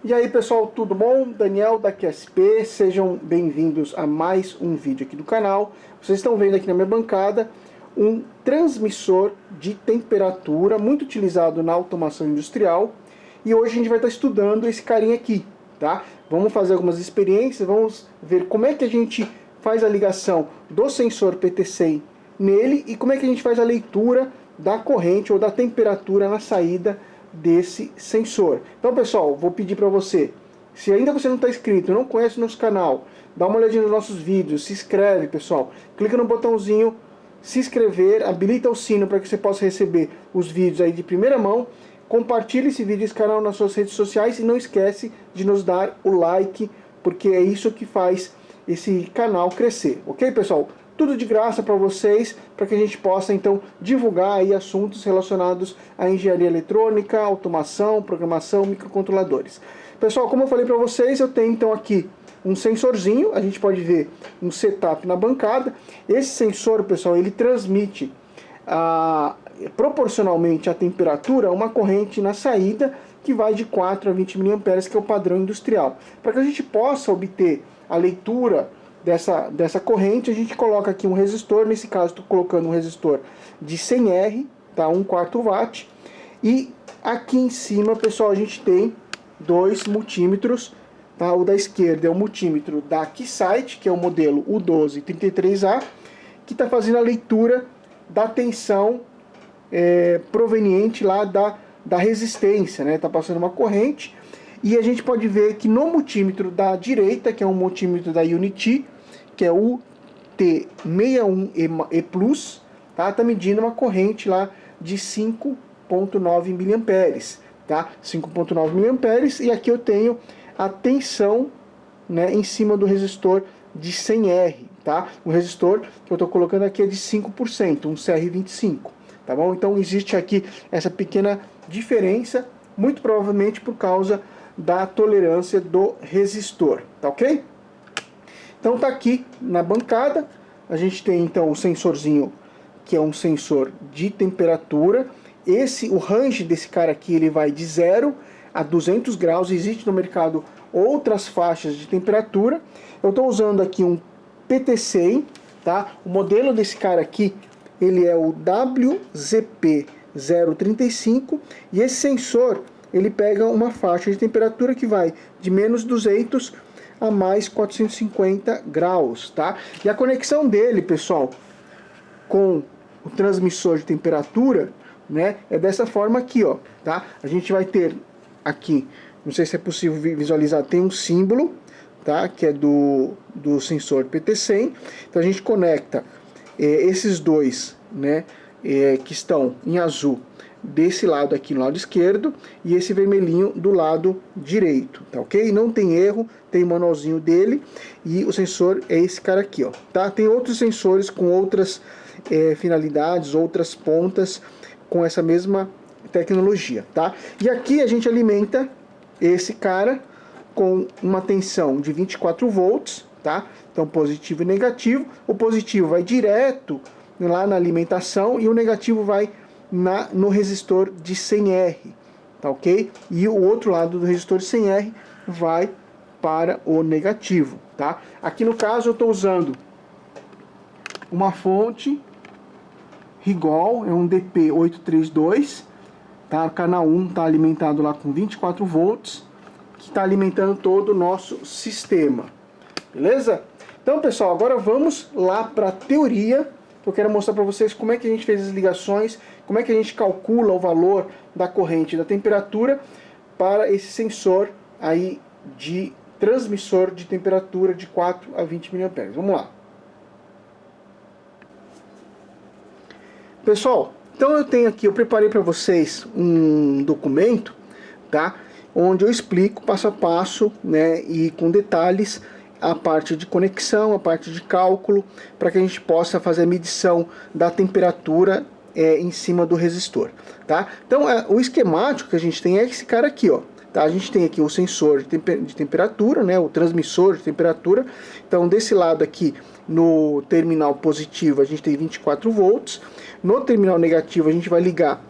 E aí pessoal, tudo bom? Daniel da QSP, sejam bem-vindos a mais um vídeo aqui do canal. Vocês estão vendo aqui na minha bancada um transmissor de temperatura muito utilizado na automação industrial. E hoje a gente vai estar estudando esse carinha aqui, tá? Vamos fazer algumas experiências, vamos ver como é que a gente faz a ligação do sensor PT100 nele e como é que a gente faz a leitura da corrente ou da temperatura na saída desse sensor. Então pessoal, vou pedir para você, se ainda você não está inscrito, não conhece o nosso canal, dá uma olhadinha nos nossos vídeos, se inscreve pessoal, clica no botãozinho se inscrever, habilita o sino para que você possa receber os vídeos aí de primeira mão, compartilhe esse vídeo, esse canal nas suas redes sociais e não esquece de nos dar o like, porque é isso que faz esse canal crescer, ok pessoal? Tudo de graça para vocês, para que a gente possa então divulgar aí assuntos relacionados à engenharia eletrônica, automação, programação, microcontroladores. Pessoal, como eu falei para vocês, eu tenho então aqui um sensorzinho, a gente pode ver um setup na bancada. Esse sensor, pessoal, ele transmite proporcionalmente à temperatura uma corrente na saída que vai de 4 a 20 mA, que é o padrão industrial. Para que a gente possa obter a leitura dessa corrente, a gente coloca aqui um resistor, nesse caso estou colocando um resistor de 100R, tá? 1/4 watt, e aqui em cima, pessoal, a gente tem dois multímetros, tá? O da esquerda é o multímetro da Keysight, que é o modelo U1233A, que está fazendo a leitura da tensão proveniente lá da resistência, né? Está passando uma corrente, e a gente pode ver que no multímetro da direita, que é um multímetro da Unity, que é o T61E+, tá medindo uma corrente lá de 5,9 mA, tá? 5,9 mA, e aqui eu tenho a tensão, né, em cima do resistor de 100R, tá? O resistor que eu estou colocando aqui é de 5%, um CR25, tá bom? Então existe aqui essa pequena diferença, muito provavelmente por causa da tolerância do resistor, tá ok? Então tá aqui na bancada, a gente tem então o sensorzinho, que é um sensor de temperatura. O range desse cara aqui, ele vai de 0 a 200 graus, existe no mercado outras faixas de temperatura. Eu estou usando aqui um PT100, tá? O modelo desse cara aqui, ele é o WZP035, e esse sensor, ele pega uma faixa de temperatura que vai de menos 200 a mais 450 graus, tá? E a conexão dele, pessoal, com o transmissor de temperatura, né, é dessa forma aqui, ó, tá? A gente vai ter aqui, não sei se é possível visualizar, tem um símbolo, tá? Que é do sensor PT100. Então a gente conecta esses dois, né, que estão em azul, desse lado aqui no lado esquerdo, e esse vermelhinho do lado direito, tá ok? Não tem erro, tem o manualzinho dele, e o sensor é esse cara aqui, ó, tá? Tem outros sensores com outras finalidades, outras pontas, com essa mesma tecnologia, tá? E aqui a gente alimenta esse cara com uma tensão de 24 volts, tá? Então positivo e negativo. O positivo vai direto lá na alimentação e o negativo vai no resistor de 100R, tá ok? E o outro lado do resistor de 100R vai para o negativo, tá? Aqui no caso eu estou usando uma fonte Rigol, é um DP832, tá? O canal 1 está alimentado lá com 24 volts, que está alimentando todo o nosso sistema, beleza? Então pessoal, agora vamos lá para a teoria. Eu quero mostrar para vocês como é que a gente fez as ligações, como é que a gente calcula o valor da corrente e da temperatura para esse sensor aí de transmissor de temperatura de 4 a 20 mA. Vamos lá. Pessoal, então eu preparei para vocês um documento, tá? Onde eu explico passo a passo, né, e com detalhes, a parte de conexão, a parte de cálculo, para que a gente possa fazer a medição da temperatura em cima do resistor, tá? Então o esquemático que a gente tem é esse cara aqui, ó, tá? A gente tem aqui o sensor de temperatura, né, o transmissor de temperatura. Então desse lado aqui, no terminal positivo, a gente tem 24 volts, no terminal negativo a gente vai ligar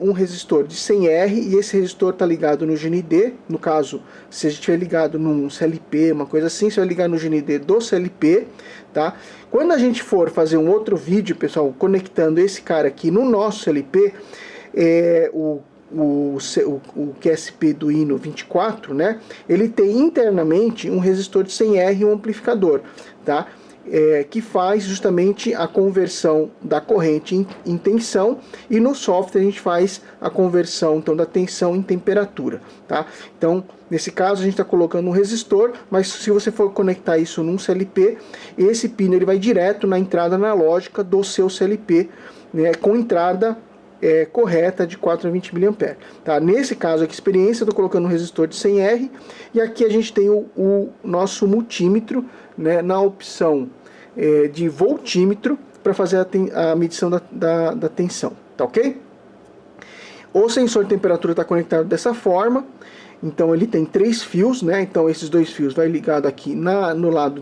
um resistor de 100R e esse resistor está ligado no GND. No caso, se a gente estiver ligado num CLP, uma coisa assim, você vai ligar no GND do CLP, tá? Quando a gente for fazer um outro vídeo, pessoal, conectando esse cara aqui no nosso CLP, o QSP do Hino 24, né? Ele tem internamente um resistor de 100R e um amplificador, tá? Que faz justamente a conversão da corrente em tensão, e no software a gente faz a conversão então da tensão em temperatura, tá? Então, nesse caso a gente está colocando um resistor, mas se você for conectar isso num CLP, esse pino ele vai direto na entrada analógica do seu CLP, né, com entrada correta de 420 mA. Tá? Nesse caso aqui, experiência, eu estou colocando um resistor de 100R, e aqui a gente tem o nosso multímetro, né, na opção de voltímetro, para fazer a medição da tensão, tá ok? O sensor de temperatura está conectado dessa forma, então ele tem 3 fios, né? Então esses 2 fios vai ligado aqui no lado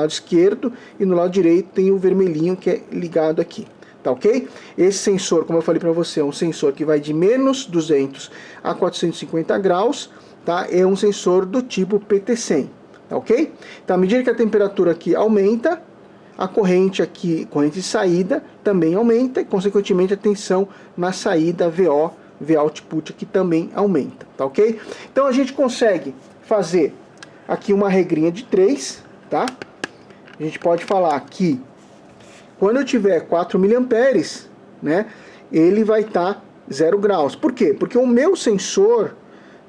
esquerdo, e no lado direito tem o vermelhinho que é ligado aqui. Tá ok? Esse sensor, como eu falei para você, é um sensor que vai de menos 200 a 450 graus, tá? É um sensor do tipo PT100, tá ok? Então, à medida que a temperatura aqui aumenta, a corrente aqui, corrente de saída, também aumenta, e consequentemente a tensão na saída VO output aqui também aumenta, tá ok? Então a gente consegue fazer aqui uma regrinha de 3, tá? A gente pode falar que quando eu tiver 4 mA, né, ele vai estar 0 graus. Por quê? Porque o meu sensor,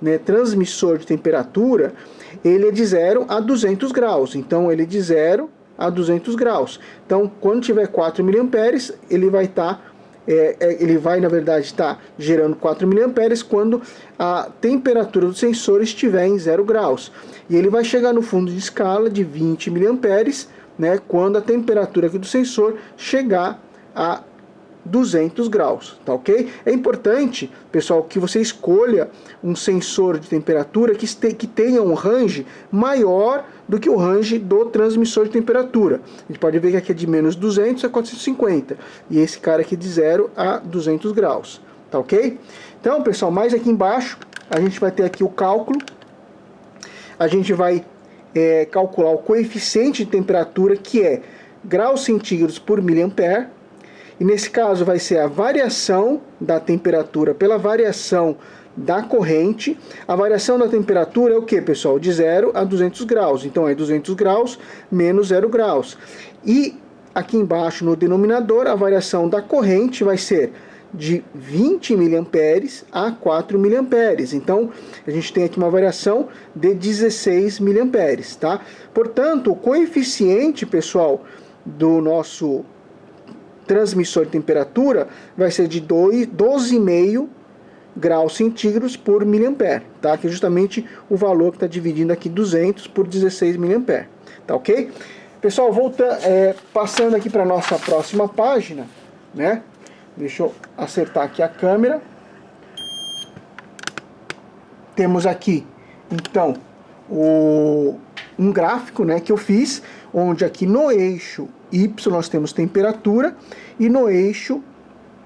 né, transmissor de temperatura, ele é de 0 a 200 graus. Então, ele é de 0 a 200 graus. Então, quando tiver 4 mA, ele vai estar... na verdade, estar gerando 4 mA quando a temperatura do sensor estiver em 0 graus. E ele vai chegar no fundo de escala de 20 mA, né, quando a temperatura aqui do sensor chegar a 200 graus, tá ok? É importante, pessoal, que você escolha um sensor de temperatura que tenha um range maior do que o range do transmissor de temperatura. A gente pode ver que aqui é de menos 200 a 450, e esse cara aqui de 0 a 200 graus, tá ok? Então, pessoal, mais aqui embaixo, a gente vai ter aqui o cálculo, a gente vai calcular o coeficiente de temperatura, que é graus centígrados por miliampere, e nesse caso vai ser a variação da temperatura pela variação da corrente. A variação da temperatura é o que, pessoal? De 0 a 200 graus, então é 200 graus menos 0 graus. E aqui embaixo no denominador, a variação da corrente vai ser de 20 miliamperes a 4 miliamperes. Então, a gente tem aqui uma variação de 16 miliamperes, tá? Portanto, o coeficiente, pessoal, do nosso transmissor de temperatura vai ser de 12,5 graus centígrados por miliampere, tá? Que é justamente o valor que está dividindo aqui 200 por 16 miliampere, tá ok? Pessoal, passando aqui para a nossa próxima página, né? Deixa eu acertar aqui a câmera. Temos aqui, então, um gráfico, né, que eu fiz, onde aqui no eixo Y nós temos temperatura e no eixo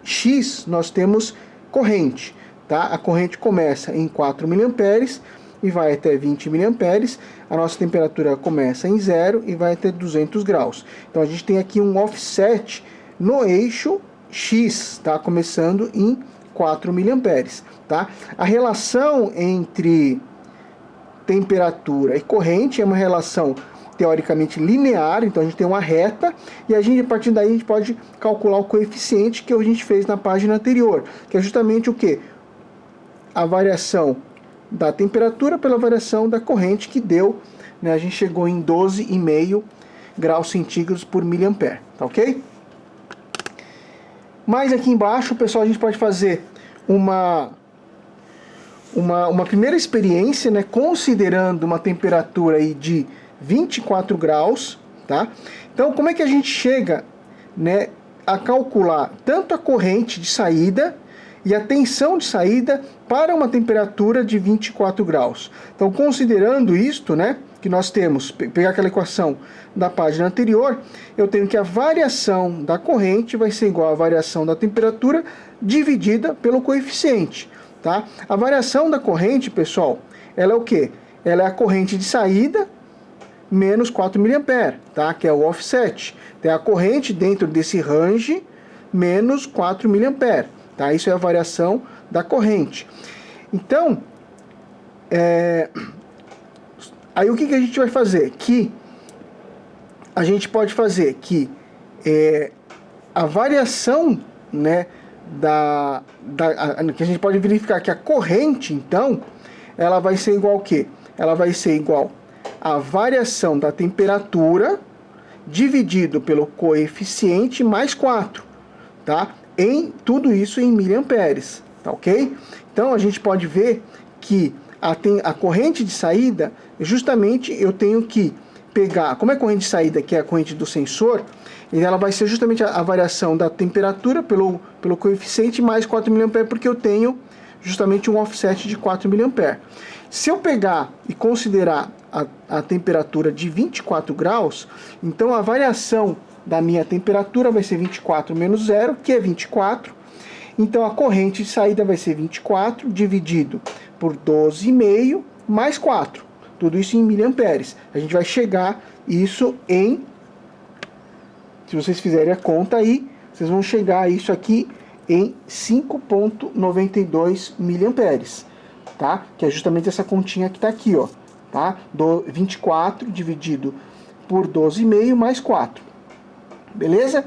X nós temos corrente. Tá? A corrente começa em 4 miliamperes e vai até 20 miliamperes. A nossa temperatura começa em 0 e vai até 200 graus. Então a gente tem aqui um offset no eixo X, tá? Começando em 4 miliamperes, tá? A relação entre temperatura e corrente é uma relação teoricamente linear, então a gente tem uma reta, e a partir daí a gente pode calcular o coeficiente que a gente fez na página anterior, que é justamente o que? A variação da temperatura pela variação da corrente, que deu, né, a gente chegou em 12,5 graus centígrados por miliampere, tá ok? Mas aqui embaixo, pessoal, a gente pode fazer uma primeira experiência, né, considerando uma temperatura aí de 24 graus, tá? Então, como é que a gente chega, né, a calcular tanto a corrente de saída e a tensão de saída para uma temperatura de 24 graus? Então, considerando isto, né, que nós temos, pegar aquela equação da página anterior, eu tenho que a variação da corrente vai ser igual à variação da temperatura dividida pelo coeficiente, tá? A variação da corrente, pessoal, ela é o quê? Ela é a corrente de saída menos 4 mA, tá? Que é o offset. Tem a corrente dentro desse range menos 4 mA, tá? Isso é a variação da corrente. Então, aí o que a gente vai fazer? Que a gente pode fazer que a variação, né, que a gente pode verificar que a corrente, então, ela vai ser igual ao quê? Ela vai ser igual à variação da temperatura dividido pelo coeficiente mais 4, tá? Em tudo isso em miliamperes, tá ok? Então a gente pode ver que a corrente de saída, justamente eu tenho que pegar, como é a corrente de saída, que é a corrente do sensor, ela vai ser justamente a variação da temperatura pelo coeficiente mais 4 mA, porque eu tenho justamente um offset de 4 mA. Se eu pegar e considerar a temperatura de 24 graus, então a variação da minha temperatura vai ser 24 menos 0, que é 24. Então a corrente de saída vai ser 24 dividido por 12,5 mais 4. Tudo isso em miliamperes. A gente vai chegar isso em, se vocês fizerem a conta aí, vocês vão chegar a isso aqui em 5,92 miliamperes, tá? Que é justamente essa continha que está aqui, ó, tá? 24 dividido por 12,5 mais 4. Beleza?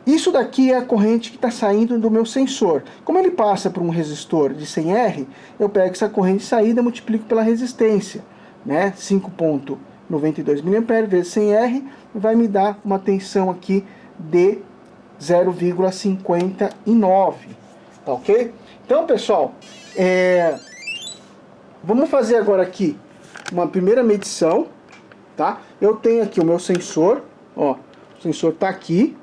Isso daqui é a corrente que está saindo do meu sensor. Como ele passa por um resistor de 100R, eu pego essa corrente de saída e multiplico pela resistência, né? 5,92 mA vezes 100R vai me dar uma tensão aqui de 0,59, tá ok? Então, pessoal, vamos fazer agora aqui uma primeira medição, tá? Eu tenho aqui o meu sensor, ó, o sensor está aqui,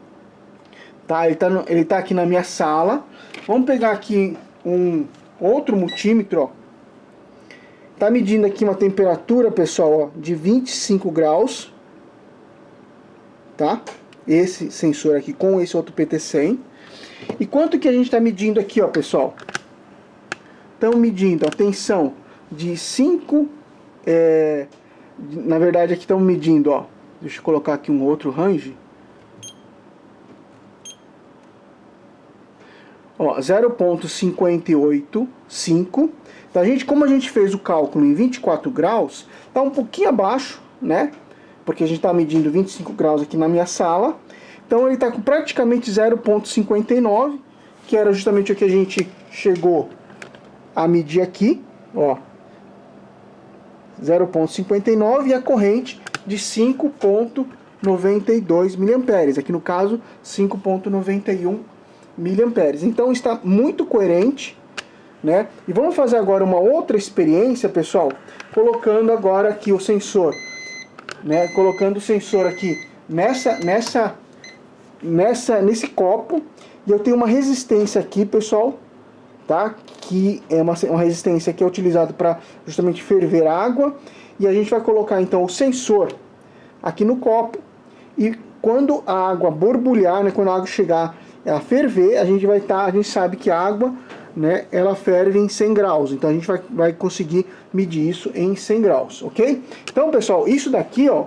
tá? Ele tá aqui na minha sala. Vamos pegar aqui um outro multímetro, ó. Tá medindo aqui uma temperatura, pessoal, ó, de 25 graus, tá? Esse sensor aqui com esse outro PT100. E quanto que a gente está medindo aqui, ó, pessoal? Estamos medindo a tensão de 5, na verdade aqui estamos medindo, ó, deixa eu colocar aqui um outro range, ó, 0,585. Então como a gente fez o cálculo em 24 graus, está um pouquinho abaixo, né? Porque a gente está medindo 25 graus aqui na minha sala. Então ele está com praticamente 0,59, que era justamente o que a gente chegou a medir aqui, ó. 0,59 e a corrente de 5,92 miliamperes. Aqui no caso, 5,91 miliamperes. Então está muito coerente, né? E vamos fazer agora uma outra experiência, pessoal, colocando agora aqui o sensor, né? Colocando o sensor aqui nesse copo, e eu tenho uma resistência aqui, pessoal, tá? Que é uma resistência que é utilizada para justamente ferver água, e a gente vai colocar então o sensor aqui no copo, e quando a água borbulhar, né, quando a água chegar a ferver, a gente sabe que a água, né, ela ferve em 100 graus, então a gente vai conseguir medir isso em 100 graus, ok? Então, pessoal, isso daqui, ó,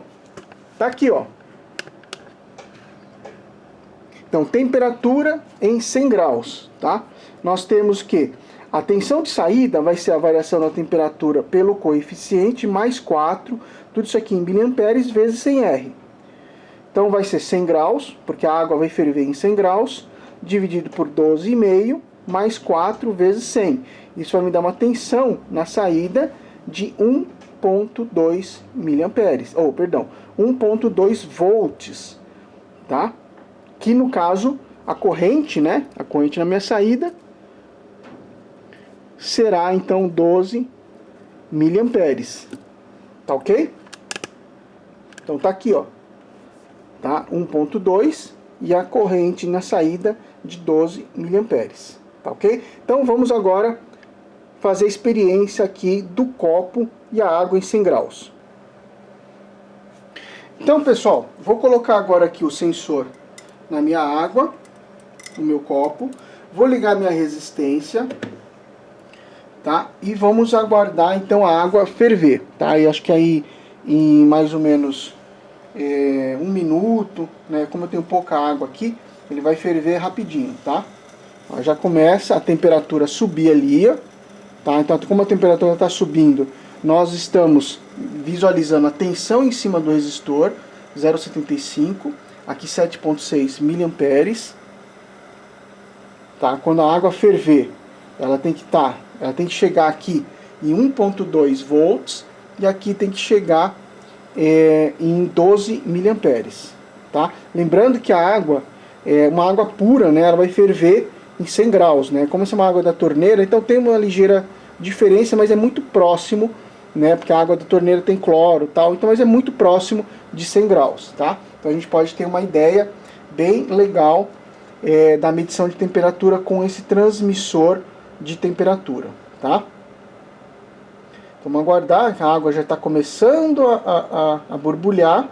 tá aqui, ó. Então, temperatura em 100 graus, tá? Nós temos que a tensão de saída vai ser a variação da temperatura pelo coeficiente mais 4, tudo isso aqui em miliamperes vezes 100R. Então vai ser 100 graus, porque a água vai ferver em 100 graus, dividido por 12,5 mais 4 vezes 100. Isso vai me dar uma tensão na saída de 1,2 miliamperes, ou perdão, 1,2 volts, tá? Que no caso a corrente, né, a corrente na minha saída será então 12 miliamperes, tá ok? Então tá aqui, ó, tá, 1,2 e a corrente na saída de 12 miliamperes, tá ok? Então vamos agora fazer a experiência aqui do copo e a água em 100 graus. Então, pessoal, vou colocar agora aqui o sensor na minha água, no meu copo. Vou ligar minha resistência, tá? E vamos aguardar então a água ferver, tá? E acho que aí em mais ou menos 1 minuto, né? Como eu tenho pouca água aqui, ele vai ferver rapidinho, tá? Ó, já começa a temperatura a subir ali, tá? Então, como a temperatura está subindo, nós estamos visualizando a tensão em cima do resistor, 0,75, aqui 7,6 miliamperes. Tá? Quando a água ferver, ela tem que chegar aqui em 1,2 volts e aqui tem que chegar em 12 miliamperes. Tá? Lembrando que a água é uma água pura, né? Ela vai ferver em 100 graus, né? Como essa é uma água da torneira, então tem uma ligeira diferença, mas é muito próximo, né? Porque a água da torneira tem cloro, tal, então, mas é muito próximo de 100 graus, tá? Então a gente pode ter uma ideia bem legal da medição de temperatura com esse transmissor de temperatura, tá? Vamos aguardar, a água já está começando a borbulhar.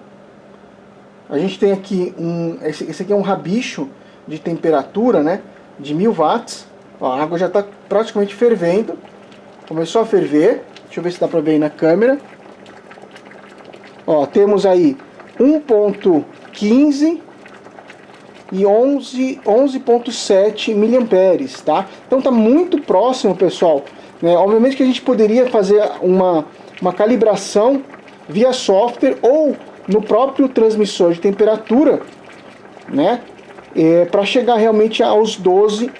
A gente tem aqui esse aqui é um rabicho de temperatura, né? De 1000 watts. Ó, a água já está praticamente fervendo. Começou a ferver. Deixa eu ver se dá para ver aí na câmera. Ó, temos aí 1,15 e 11,7 miliamperes, tá? Então tá muito próximo, pessoal, né? Obviamente que a gente poderia fazer uma calibração via software ou no próprio transmissor de temperatura, né? Para chegar realmente aos 12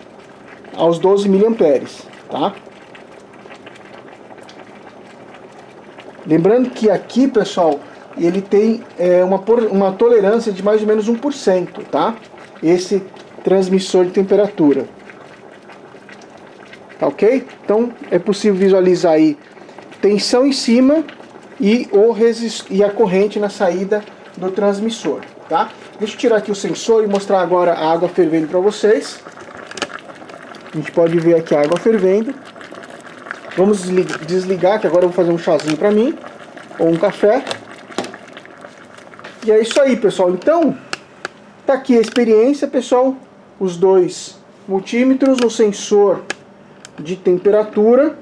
miliamperes, tá? Lembrando que aqui, pessoal, ele tem uma tolerância de mais ou menos 1%, tá? Esse transmissor de temperatura. Tá ok? Então é possível visualizar aí tensão em cima e a corrente na saída do transmissor, tá? Deixa eu tirar aqui o sensor e mostrar agora a água fervendo para vocês. A gente pode ver aqui a água fervendo. Vamos desligar, que agora eu vou fazer um chazinho para mim, ou um café. E é isso aí, pessoal. Então, tá aqui a experiência, pessoal. Os dois multímetros, o sensor de temperatura.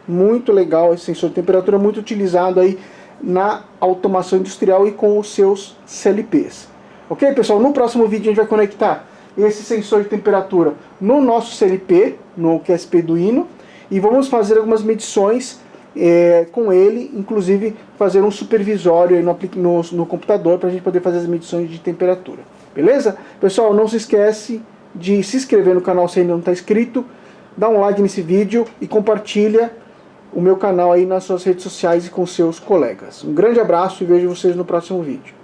Muito legal esse sensor de temperatura, muito utilizado aí na automação industrial e com os seus CLPs. Ok, pessoal? No próximo vídeo a gente vai conectar esse sensor de temperatura no nosso CLP, no QSP do Hino, e vamos fazer algumas medições com ele, inclusive fazer um supervisório aí no computador para a gente poder fazer as medições de temperatura. Beleza? Pessoal, não se esquece de se inscrever no canal se ainda não está inscrito, dá um like nesse vídeo e compartilha o meu canal aí nas suas redes sociais e com seus colegas. Um grande abraço e vejo vocês no próximo vídeo.